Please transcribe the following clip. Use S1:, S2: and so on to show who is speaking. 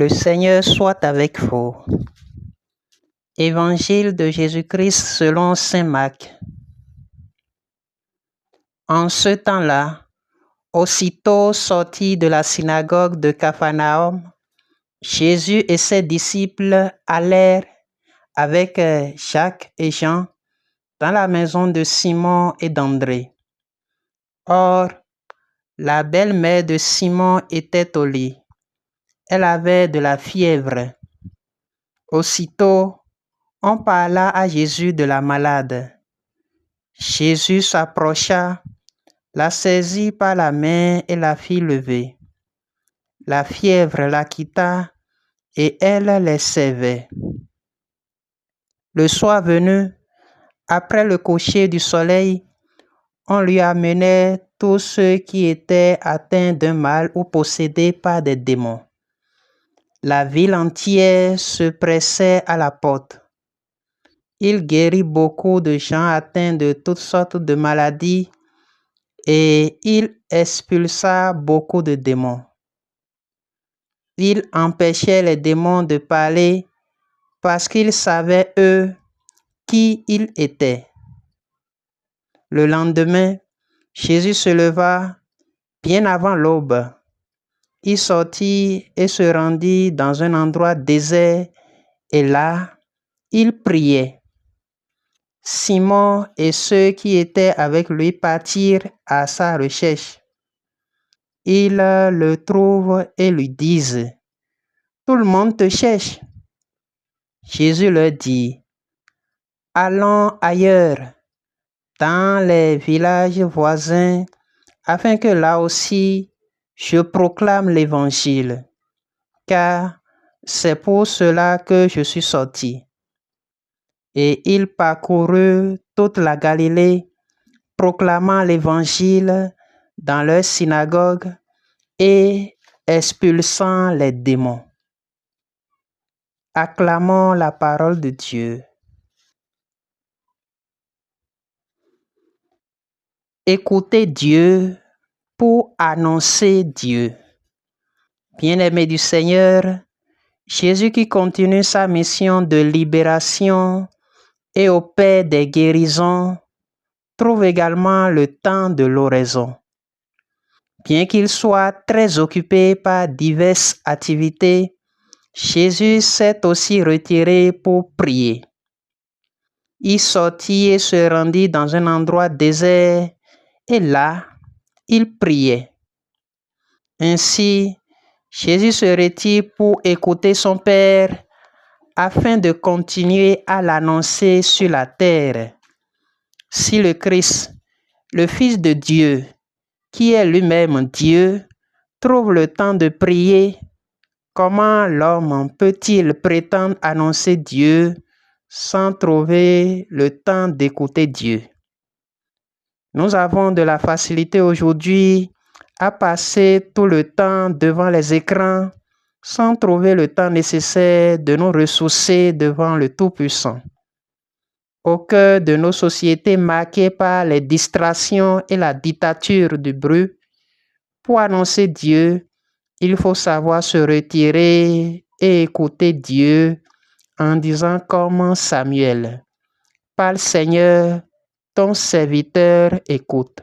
S1: Le Seigneur soit avec vous. Évangile de Jésus-Christ selon saint Marc. En ce temps-là, aussitôt sorti de la synagogue de Capharnaüm, Jésus et ses disciples allèrent avec Jacques et Jean dans la maison de Simon et d'André. Or, la belle-mère de Simon était au lit. Elle avait de la fièvre. Aussitôt, on parla à Jésus de la malade. Jésus s'approcha, la saisit par la main et la fit lever. La fièvre la quitta et elle les servait. Le soir venu, après le coucher du soleil, on lui amenait tous ceux qui étaient atteints d'un mal ou possédés par des démons. La ville entière se pressait à la porte. Il guérit beaucoup de gens atteints de toutes sortes de maladies et il expulsa beaucoup de démons. Il empêchait les démons de parler parce qu'ils savaient, eux, qui il était. Le lendemain, Jésus se leva bien avant l'aube. Il sortit et se rendit dans un endroit désert et là, il priait. Simon et ceux qui étaient avec lui partirent à sa recherche. Ils le trouvent et lui disent: « Tout le monde te cherche. » Jésus leur dit: « Allons ailleurs, dans les villages voisins, afin que là aussi je proclame l'Évangile, car c'est pour cela que je suis sorti. » Et il parcourut toute la Galilée, proclamant l'Évangile dans leur synagogue et expulsant les démons. Acclamons la parole de Dieu. Écoutez Dieu pour annoncer Dieu. Bien-aimés du Seigneur, Jésus qui continue sa mission de libération et opère des guérisons, trouve également le temps de l'oraison. Bien qu'il soit très occupé par diverses activités, Jésus s'est aussi retiré pour prier. Il sortit et se rendit dans un endroit désert et là, il priait. Ainsi, Jésus se retire pour écouter son Père afin de continuer à l'annoncer sur la terre. Si le Christ, le Fils de Dieu, qui est lui-même Dieu, trouve le temps de prier, comment l'homme peut-il prétendre annoncer Dieu sans trouver le temps d'écouter Dieu? Nous avons de la facilité aujourd'hui à passer tout le temps devant les écrans sans trouver le temps nécessaire de nous ressourcer devant le Tout-Puissant. Au cœur de nos sociétés marquées par les distractions et la dictature du bruit, pour annoncer Dieu, il faut savoir se retirer et écouter Dieu en disant comme Samuel: « Parle Seigneur, ton serviteur écoute. »